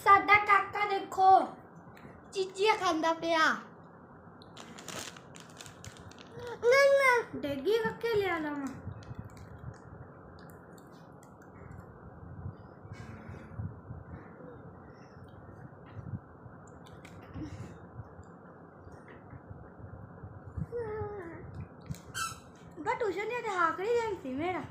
ਸਾਡਾ ਕਾਕਾ ਦੇਖੋ ਚੀਚੀਆਂ ਖਾਂਦਾ ਪਿਆ। ਡੇਗੀ ਕੱਕੇ ਲਿਆ ਲਵਾਂ। ट्यूशन हाकड़ी दिन सी मेरा